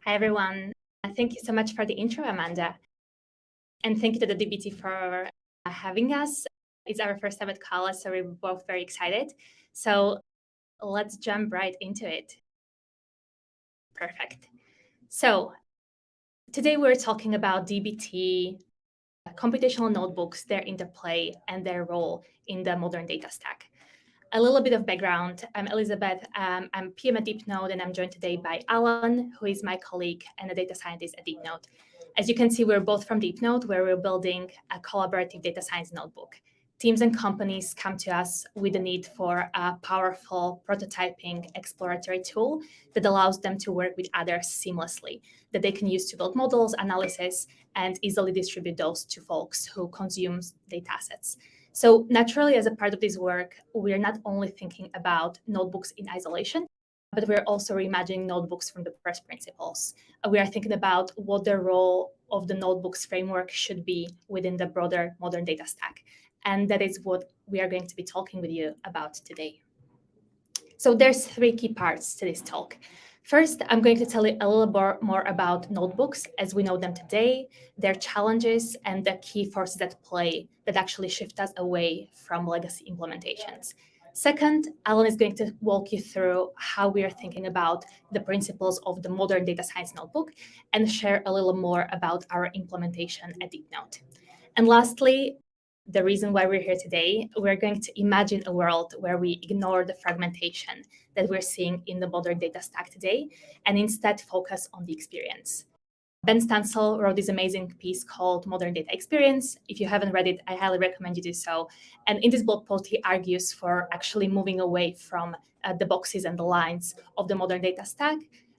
Hi, everyone. Thank you so much for the intro, Amanda. And thank you to the DBT for having us. It's our first time at college, so we're both very excited. So let's jump right into it. Perfect. So today we're talking about DBT, computational notebooks, their interplay, and their role in the modern data stack. A little bit of background. I'm Elizabeth. I'm PM at Deepnote, and I'm joined today by Alan, who is my colleague and a data scientist at Deepnote. As you can see, we're both from Deepnote, where we're building a collaborative data science notebook. Teams and companies come to us with the need for a powerful prototyping exploratory tool that allows them to work with others seamlessly, that they can use to build models, analysis, and easily distribute those to folks who consume data assets. So naturally, as a part of this work, we're not only thinking about notebooks in isolation, but we're also reimagining notebooks from the first principles. We are thinking about what the role of the notebooks framework should be within the broader modern data stack. And that is what we are going to be talking with you about today. So there's three key parts to this talk. First, I'm going to tell you a little more about notebooks as we know them today, their challenges, and the key forces at play that actually shift us away from legacy implementations. Second, Alan is going to walk you through how we are thinking about the principles of the modern data science notebook and share a little more about our implementation at Deepnote. And lastly, the reason why we're here today, we're going to imagine a world where we ignore the fragmentation that we're seeing in the modern data stack today and instead focus on the experience. Ben Stansel wrote this amazing piece called Modern Data Experience. If you haven't read it, I highly recommend you do so. And in this blog post, he argues for actually moving away from the boxes and the lines of the modern data stack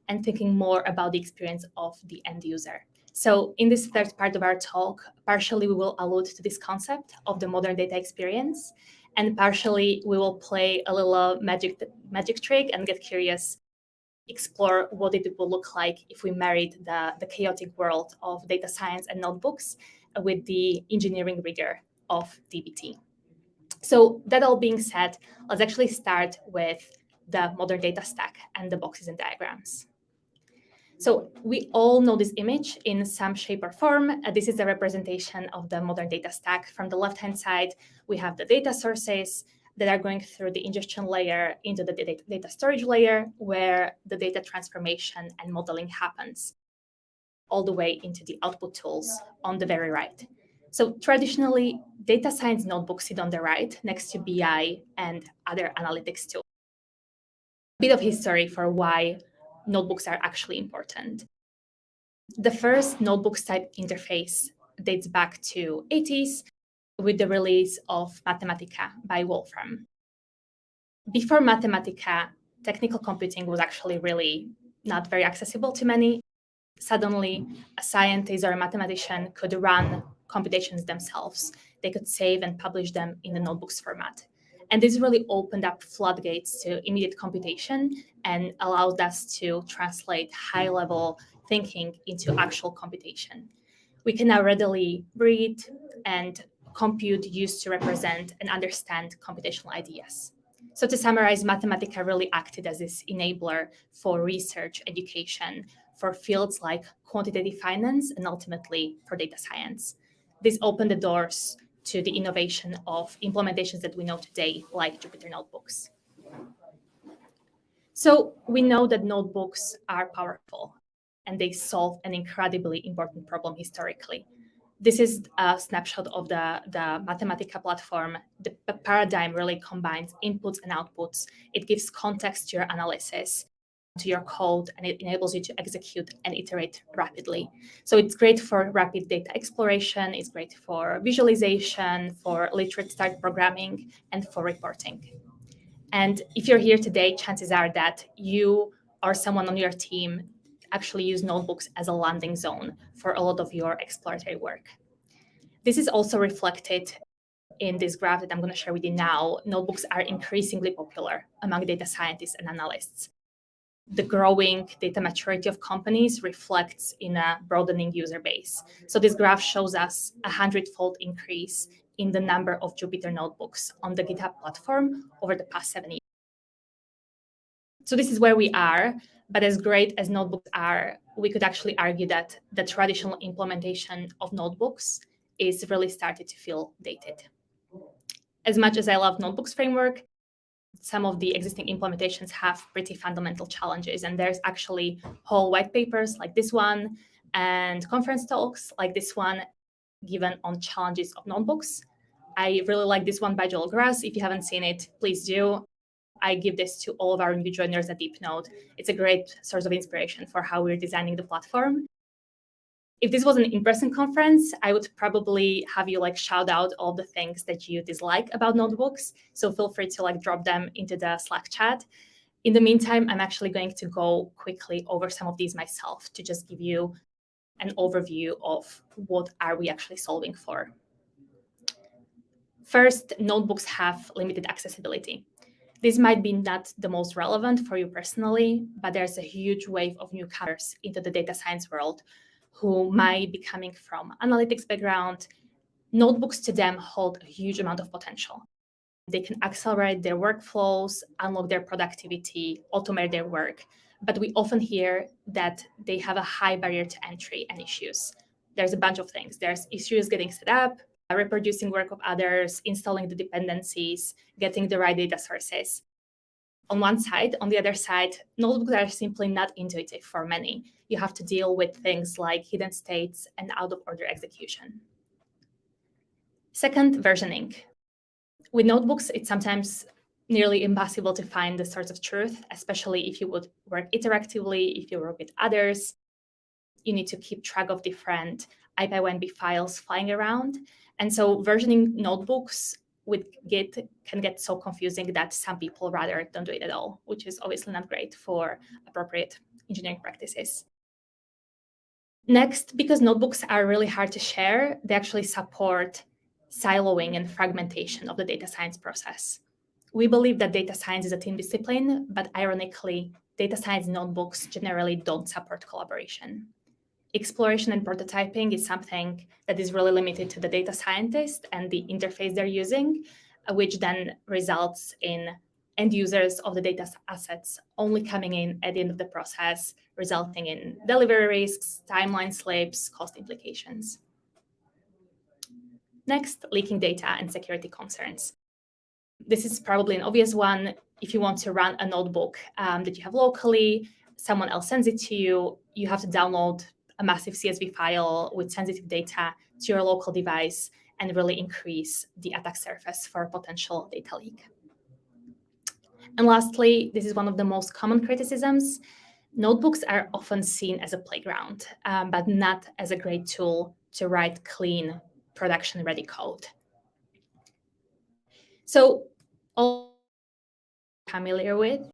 and thinking more about the experience of the end user. So in this third part of our talk, partially we will allude to this concept of the modern data experience, and partially we will play a little magic trick and get curious, explore what it will look like if we married the chaotic world of data science and notebooks with the engineering rigor of DBT. So that all being said, let's actually start with the modern data stack and the boxes and diagrams. So we all know this image in some shape or form. This is a representation of the modern data stack. From the left-hand side, we have the data sources that are going through the ingestion layer into the data storage layer, where the data transformation and modeling happens, all the way into the output tools on the very right. So traditionally, data science notebooks sit on the right next to BI and other analytics tools. A bit of history for why notebooks are actually important. The first notebooks type interface dates back to 80s with the release of Mathematica by Wolfram. Before Mathematica, technical computing was actually really not very accessible to many. Suddenly, a scientist or a mathematician could run computations themselves. They could save and publish them in the notebooks format. And this really opened up floodgates to immediate computation and allowed us to translate high-level thinking into actual computation. We can now readily read and compute used to represent and understand computational ideas. So to summarize, Mathematica really acted as this enabler for research, education, for fields like quantitative finance, and ultimately for data science. This opened the doors to the innovation of implementations that we know today, like Jupyter Notebooks. So we know that notebooks are powerful, and they solve an incredibly important problem historically. This is a snapshot of the Mathematica platform. The paradigm really combines inputs and outputs. It gives context to your analysis, to your code, and it enables you to execute and iterate rapidly. So it's great for rapid data exploration, it's great for visualization, for literate style programming, and for reporting. And if you're here today, chances are that you or someone on your team actually use notebooks as a landing zone for a lot of your exploratory work. This is also reflected in this graph that I'm going to share with you now. Notebooks are increasingly popular among data scientists and analysts. The growing data maturity of companies reflects in a broadening user base. So this graph shows us a 100-fold increase in the number of Jupyter notebooks on the GitHub platform over the past 7 years. So this is where we are, but as great as notebooks are, we could actually argue that the traditional implementation of notebooks is really started to feel dated. As much as I love notebooks framework, some of the existing implementations have pretty fundamental challenges. And there's actually whole white papers like this one and conference talks like this one given on challenges of notebooks. I really like this one by Joel Grass. If you haven't seen it, please do. I give this to all of our new joiners at Deepnote. It's a great source of inspiration for how we're designing the platform. If this was an in-person conference, I would probably have you shout out all the things that you dislike about notebooks. So feel free to drop them into the Slack chat. In the meantime, I'm actually going to go quickly over some of these myself to just give you an overview of what are we actually solving for. First, notebooks have limited accessibility. This might be not the most relevant for you personally, but there's a huge wave of newcomers into the data science world who might be coming from analytics background. Notebooks to them hold a huge amount of potential. They can accelerate their workflows, unlock their productivity, automate their work. But we often hear that they have a high barrier to entry and issues. There's a bunch of things. There's issues getting set up, reproducing work of others, installing the dependencies, getting the right data sources. On one side. On the other side, notebooks are simply not intuitive for many. You have to deal with things like hidden states and out-of-order execution. Second, versioning. With notebooks, it's sometimes nearly impossible to find the source of truth, especially if you would work interactively, if you work with others. You need to keep track of different IPyWNB files flying around. And so versioning notebooks with Git can get so confusing that some people rather don't do it at all, which is obviously not great for appropriate engineering practices. Next, because notebooks are really hard to share, they actually support siloing and fragmentation of the data science process. We believe that data science is a team discipline, but ironically, data science notebooks generally don't support collaboration. Exploration and prototyping is something that is really limited to the data scientist and the interface they're using, which then results in end users of the data assets only coming in at the end of the process, resulting in delivery risks, timeline slips, cost implications. Next, leaking data and security concerns. This is probably an obvious one. If you want to run a notebook that you have locally, someone else sends it to you, you have to download a massive CSV file with sensitive data to your local device and really increase the attack surface for a potential data leak. And lastly, this is one of the most common criticisms. Notebooks are often seen as a playground, but not as a great tool to write clean, production-ready code. So all familiar with,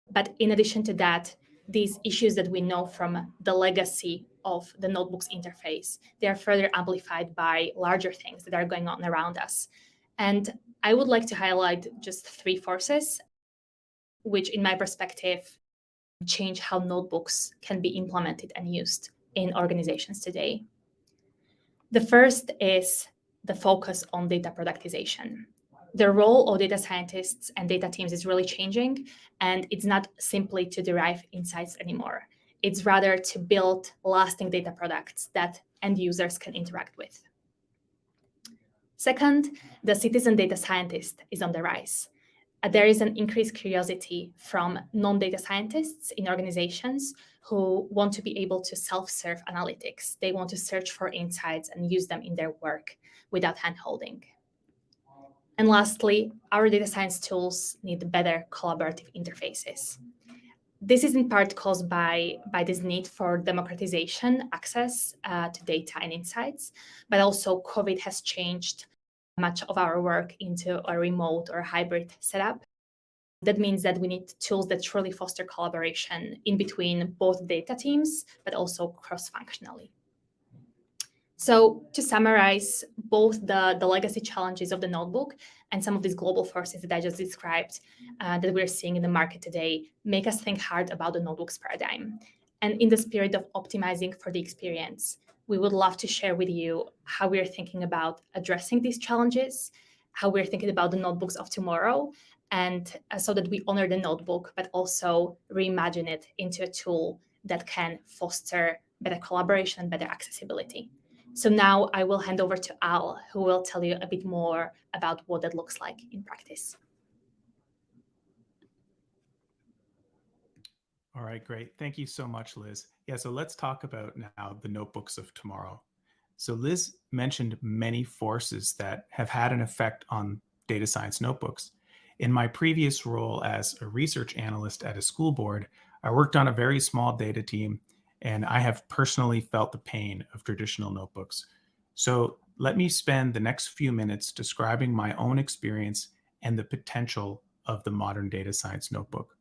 but in addition to that, these issues that we know from the legacy of the notebooks interface, they are further amplified by larger things that are going on around us. And I would like to highlight just 3 forces, which in my perspective, change how notebooks can be implemented and used in organizations today. The first is the focus on data productization. The role of data scientists and data teams is really changing, and it's not simply to derive insights anymore. It's rather to build lasting data products that end users can interact with. Second, the citizen data scientist is on the rise. There is an increased curiosity from non-data scientists in organizations who want to be able to self-serve analytics. They want to search for insights and use them in their work without hand-holding. And lastly, our data science tools need better collaborative interfaces. This is in part caused by this need for democratization, access to data and insights, but also COVID has changed much of our work into a remote or hybrid setup. That means that we need tools that truly foster collaboration in between both data teams, but also cross-functionally. So to summarize, both the legacy challenges of the notebook and some of these global forces that I just described that we're seeing in the market today make us think hard about the notebooks paradigm. And in the spirit of optimizing for the experience, we would love to share with you how we're thinking about addressing these challenges, how we're thinking about the notebooks of tomorrow, and so that we honor the notebook, but also reimagine it into a tool that can foster better collaboration, better accessibility. So now I will hand over to Al, who will tell you a bit more about what that looks like in practice. All right, great. Thank you so much, Liz. Yeah, so let's talk about now the notebooks of tomorrow. So Liz mentioned many forces that have had an effect on data science notebooks. In my previous role as a research analyst at a school board, I worked on a very small data team, and I have personally felt the pain of traditional notebooks. So let me spend the next few minutes describing my own experience and the potential of the modern data science notebook.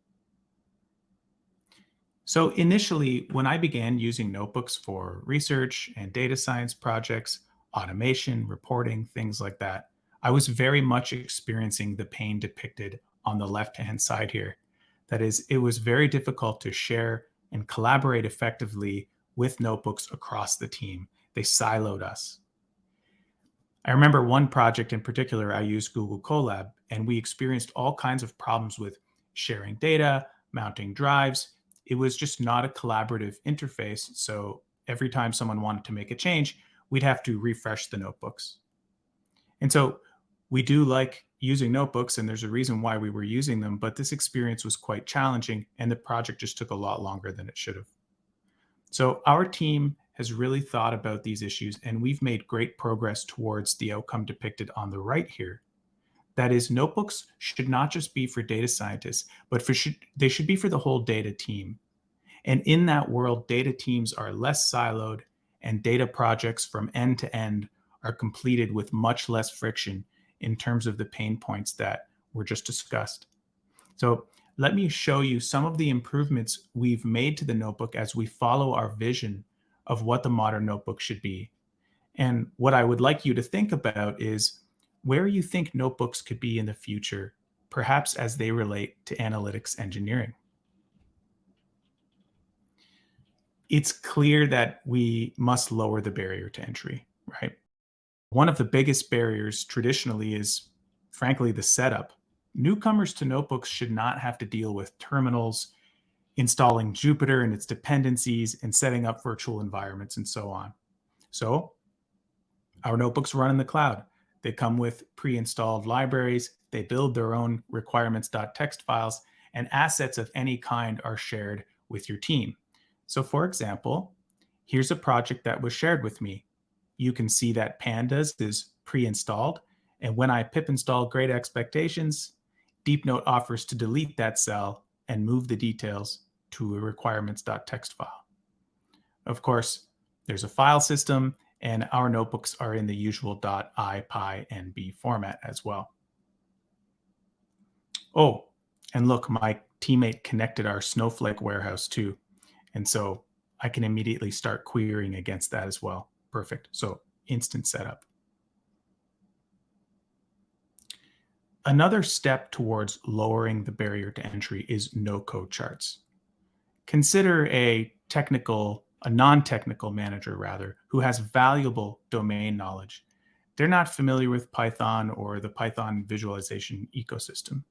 So initially, when I began using notebooks for research and data science projects, automation, reporting, things like that, I was very much experiencing the pain depicted on the left-hand side here. That is, it was very difficult to share and collaborate effectively with notebooks across the team. They siloed us. I remember one project in particular, I used Google Colab, and we experienced all kinds of problems with sharing data, mounting drives. It was just not a collaborative interface. So every time someone wanted to make a change, we'd have to refresh the notebooks. And so we do like using notebooks, and there's a reason why we were using them, but this experience was quite challenging, and the project just took a lot longer than it should have. So our team has really thought about these issues, and we've made great progress towards the outcome depicted on the right here. That is, notebooks should not just be for data scientists, but they should be for the whole data team. And in that world, data teams are less siloed, and data projects from end to end are completed with much less friction in terms of the pain points that were just discussed. So let me show you some of the improvements we've made to the notebook as we follow our vision of what the modern notebook should be. And what I would like you to think about is where you think notebooks could be in the future, perhaps as they relate to analytics engineering. It's clear that we must lower the barrier to entry, right? One of the biggest barriers traditionally is, frankly, the setup. Newcomers to notebooks should not have to deal with terminals, installing Jupyter and its dependencies, and setting up virtual environments and so on. So our notebooks run in the cloud. They come with pre-installed libraries. They build their own requirements.txt files, and assets of any kind are shared with your team. So for example, here's a project that was shared with me. You can see that pandas is pre-installed. And when I pip install Great Expectations, Deepnote offers to delete that cell and move the details to a requirements.txt file. Of course, there's a file system, and our notebooks are in the usual .ipynb format as well. Oh, and look, my teammate connected our Snowflake warehouse too. And so I can immediately start querying against that as well. Perfect. So instant setup. Another step towards lowering the barrier to entry is no-code charts. Consider a non-technical manager rather, who has valuable domain knowledge. They're not familiar with Python or the Python visualization ecosystem.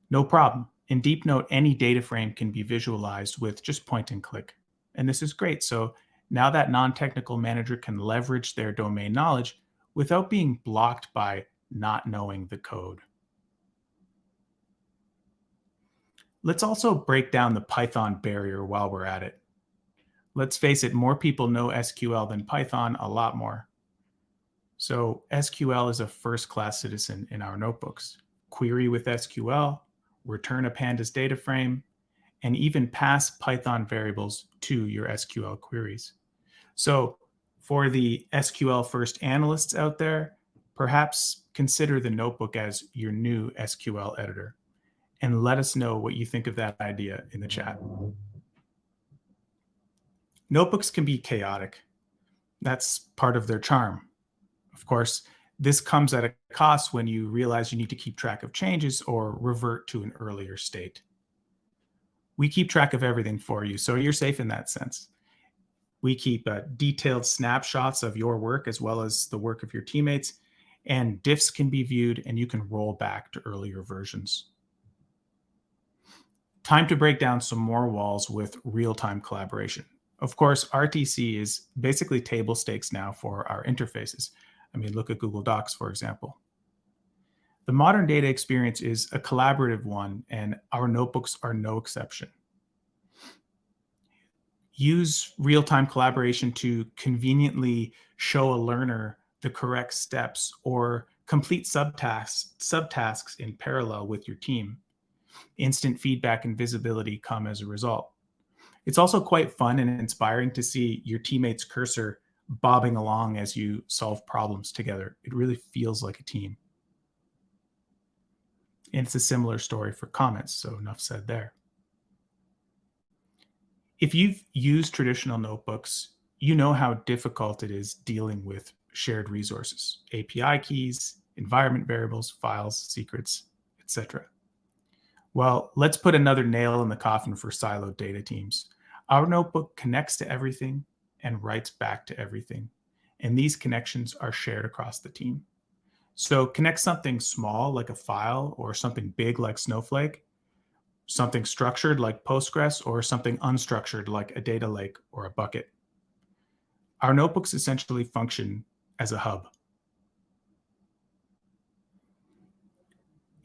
No problem. In Deepnote, any data frame can be visualized with just point and click. And this is great. So now that non-technical manager can leverage their domain knowledge without being blocked by not knowing the code. Let's also break down the Python barrier while we're at it. Let's face it, more people know SQL than Python, a lot more. So SQL is a first-class citizen in our notebooks. Query with SQL, return a pandas data frame, and even pass Python variables to your SQL queries. So for the SQL first analysts out there, perhaps consider the notebook as your new SQL editor, and let us know what you think of that idea in the chat. Notebooks can be chaotic. That's part of their charm. Of course, this comes at a cost when you realize you need to keep track of changes or revert to an earlier state. We keep track of everything for you, so you're safe in that sense. We keep detailed snapshots of your work as well as the work of your teammates, and diffs can be viewed, and you can roll back to earlier versions. Time to break down some more walls with real-time collaboration. Of course, RTC is basically table stakes now for our interfaces. I mean, look at Google Docs, for example. The modern data experience is a collaborative one, and our notebooks are no exception. Use real-time collaboration to conveniently show a learner the correct steps or complete subtasks in parallel with your team. Instant feedback and visibility come as a result. It's also quite fun and inspiring to see your teammate's cursor bobbing along as you solve problems together. It really feels like a team. And it's a similar story for comments, so enough said there. If you've used traditional notebooks, you know how difficult it is dealing with shared resources, API keys, environment variables, files, secrets, etc. Well, let's put another nail in the coffin for siloed data teams. Our notebook connects to everything and writes back to everything, and these connections are shared across the team. So connect something small like a file or something big like Snowflake, something structured like Postgres, or something unstructured like a data lake or a bucket. Our notebooks essentially function as a hub.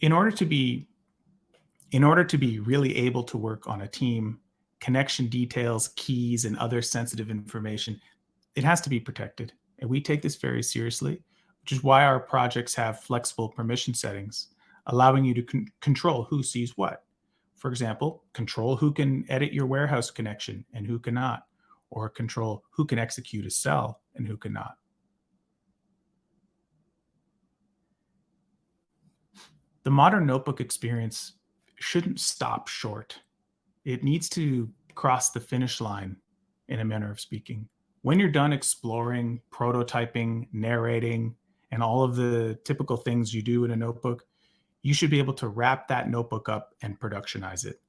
In order to be really able to work on a team, connection details, keys, and other sensitive information, it has to be protected. And we take this very seriously, which is why our projects have flexible permission settings, allowing you to control who sees what. For example, control who can edit your warehouse connection and who cannot, or control who can execute a cell and who cannot. The modern notebook experience shouldn't stop short. It needs to cross the finish line, in a manner of speaking. When you're done exploring, prototyping, narrating, and all of the typical things you do in a notebook, you should be able to wrap that notebook up and productionize it.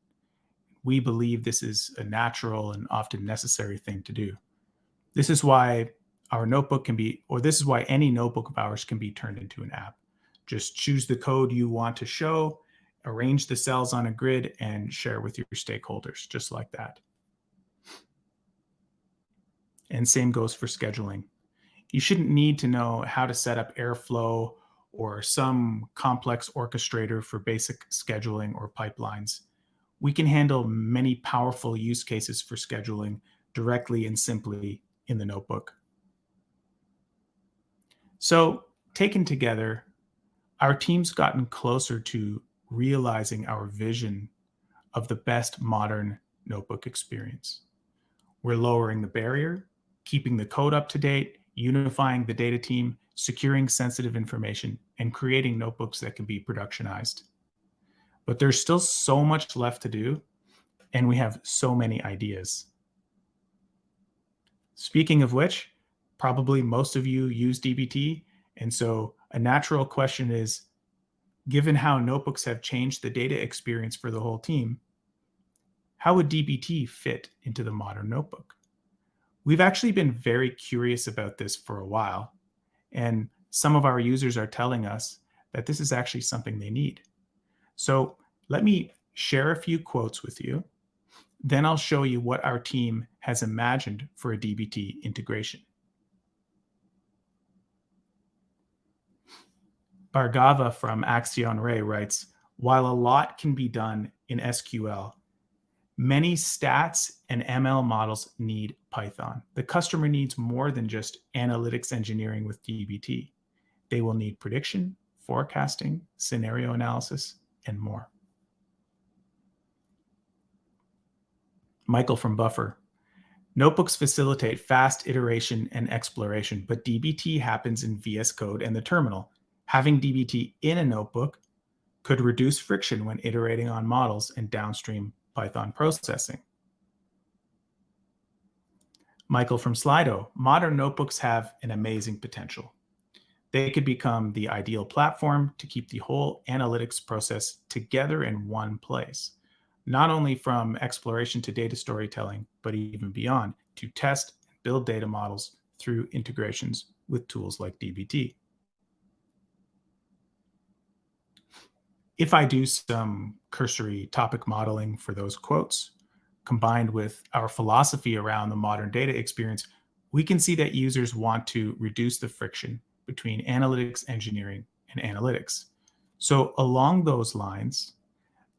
We believe this is a natural and often necessary thing to do. This is why this is why any notebook of ours can be turned into an app. Just choose the code you want to show, arrange the cells on a grid, and share with your stakeholders, just like that. And same goes for scheduling. You shouldn't need to know how to set up Airflow or some complex orchestrator for basic scheduling or pipelines. We can handle many powerful use cases for scheduling directly and simply in the notebook. So, taken together, our team's gotten closer to realizing our vision of the best modern notebook experience. We're lowering the barrier, keeping the code up to date, unifying the data team, securing sensitive information, and creating notebooks that can be productionized. But there's still so much left to do, and we have so many ideas. Speaking of which, probably most of you use DBT, and so a natural question is, given how notebooks have changed the data experience for the whole team, how would DBT fit into the modern notebook? We've actually been very curious about this for a while, and some of our users are telling us that this is actually something they need. So let me share a few quotes with you. Then I'll show you what our team has imagined for a DBT integration. Bhargava from Axion Ray writes, while a lot can be done in SQL, many stats and ML models need Python. The customer needs more than just analytics engineering with DBT. They will need prediction, forecasting, scenario analysis, and more. Michael from Buffer. Notebooks facilitate fast iteration and exploration, but DBT happens in VS Code and the terminal. Having DBT in a notebook could reduce friction when iterating on models and downstream Python processing. Michael from Slido. Modern notebooks have an amazing potential. They could become the ideal platform to keep the whole analytics process together in one place, not only from exploration to data storytelling, but even beyond, to test and build data models through integrations with tools like DBT. If I do some cursory topic modeling for those quotes, combined with our philosophy around the modern data experience, we can see that users want to reduce the friction between analytics engineering and analytics. So, along those lines,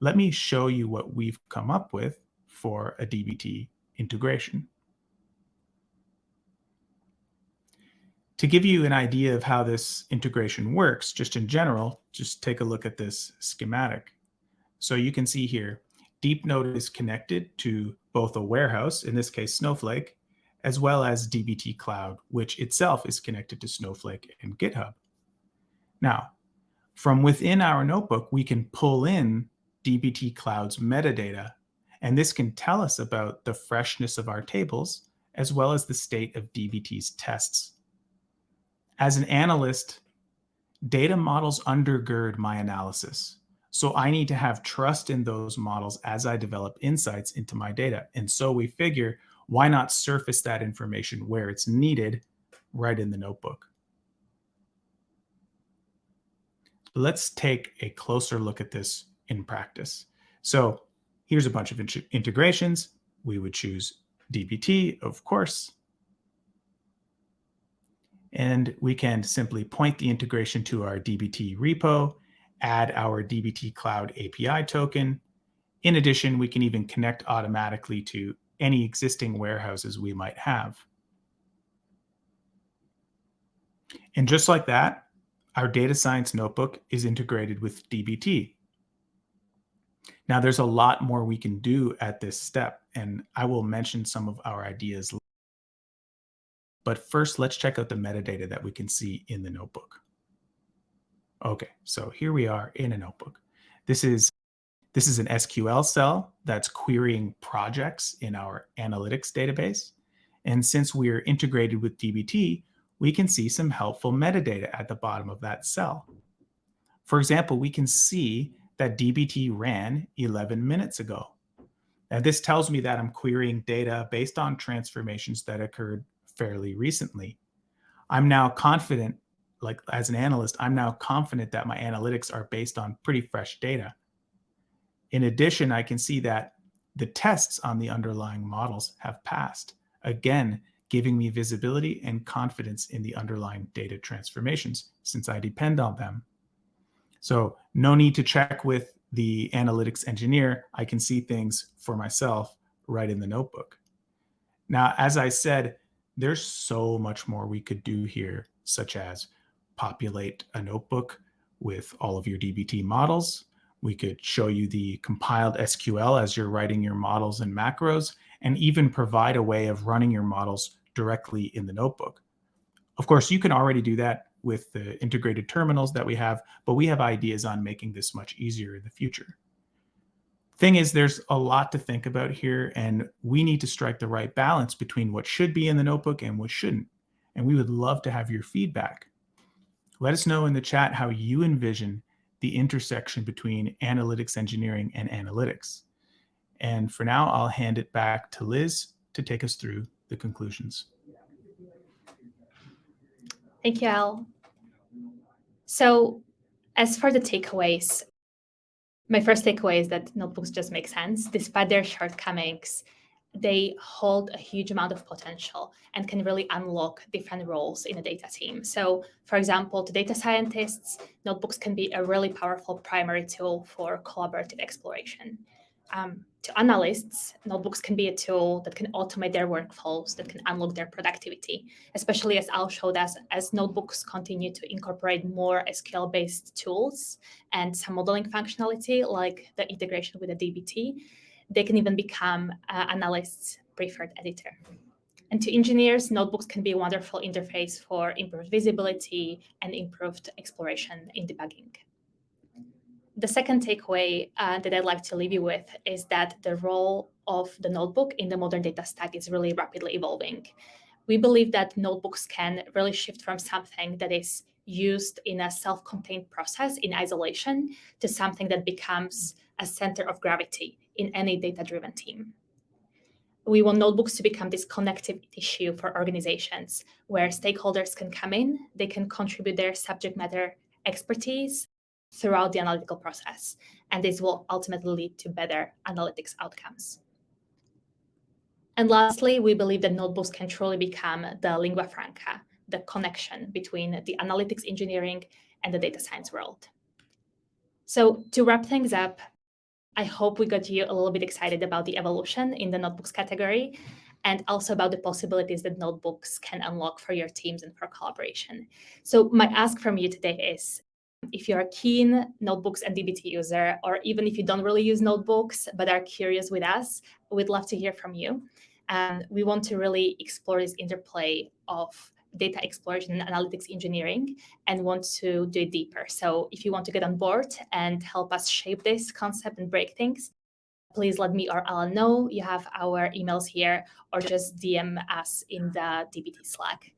let me show you what we've come up with for a DBT integration. To give you an idea of how this integration works, just in general, just take a look at this schematic. So you can see here, Deepnote is connected to both a warehouse, in this case Snowflake, as well as DBT Cloud, which itself is connected to Snowflake and GitHub. Now, from within our notebook, we can pull in DBT Cloud's metadata, and this can tell us about the freshness of our tables, as well as the state of DBT's tests. As an analyst, data models undergird my analysis. So I need to have trust in those models as I develop insights into my data. And so we figure, why not surface that information where it's needed right in the notebook? Let's take a closer look at this in practice. So here's a bunch of integrations. We would choose DBT, of course. And we can simply point the integration to our DBT repo, add our DBT Cloud API token. In addition, we can even connect automatically to any existing warehouses we might have. And just like that, our data science notebook is integrated with DBT. Now, there's a lot more we can do at this step, and I will mention some of our ideas. But first, let's check out the metadata that we can see in the notebook. Okay, so here we are in a notebook. This is an SQL cell that's querying projects in our analytics database. And since we're integrated with DBT, we can see some helpful metadata at the bottom of that cell. For example, we can see that DBT ran 11 minutes ago. And this tells me that I'm querying data based on transformations that occurred fairly recently. I'm now confident, like as an analyst, I'm now confident that my analytics are based on pretty fresh data. In addition, I can see that the tests on the underlying models have passed, again, giving me visibility and confidence in the underlying data transformations since I depend on them. So no need to check with the analytics engineer. I can see things for myself right in the notebook. Now, as I said, there's so much more we could do here, such as populate a notebook with all of your DBT models. We could show you the compiled SQL as you're writing your models and macros, and even provide a way of running your models directly in the notebook. Of course, you can already do that with the integrated terminals that we have, but we have ideas on making this much easier in the future. Thing is, there's a lot to think about here, and we need to strike the right balance between what should be in the notebook and what shouldn't. And we would love to have your feedback. Let us know in the chat how you envision the intersection between analytics engineering and analytics. And for now, I'll hand it back to Liz to take us through the conclusions. Thank you, Al. So as for the takeaways, my first takeaway is that notebooks just make sense. Despite their shortcomings, they hold a huge amount of potential and can really unlock different roles in a data team. So, for example, to data scientists, notebooks can be a really powerful primary tool for collaborative exploration. To analysts, notebooks can be a tool that can automate their workflows, that can unlock their productivity, especially as Al showed us, as notebooks continue to incorporate more SQL-based tools and some modeling functionality, like the integration with the DBT, they can even become analysts' preferred editor. And to engineers, notebooks can be a wonderful interface for improved visibility and improved exploration in debugging. The second takeaway that I'd like to leave you with is that the role of the notebook in the modern data stack is really rapidly evolving. We believe that notebooks can really shift from something that is used in a self-contained process in isolation to something that becomes a center of gravity in any data-driven team. We want notebooks to become this connective tissue for organizations where stakeholders can come in, they can contribute their subject matter expertise, throughout the analytical process. And this will ultimately lead to better analytics outcomes. And lastly, we believe that notebooks can truly become the lingua franca, the connection between the analytics engineering and the data science world. So to wrap things up, I hope we got you a little bit excited about the evolution in the notebooks category and also about the possibilities that notebooks can unlock for your teams and for collaboration. So my ask from you today is, if you're a keen notebooks and DBT user, or even if you don't really use notebooks but are curious with us, we'd love to hear from you. We want to really explore this interplay of data exploration and analytics engineering and want to do it deeper. So if you want to get on board and help us shape this concept and break things, please let me or Alan know. You have our emails here, or just DM us in the DBT Slack.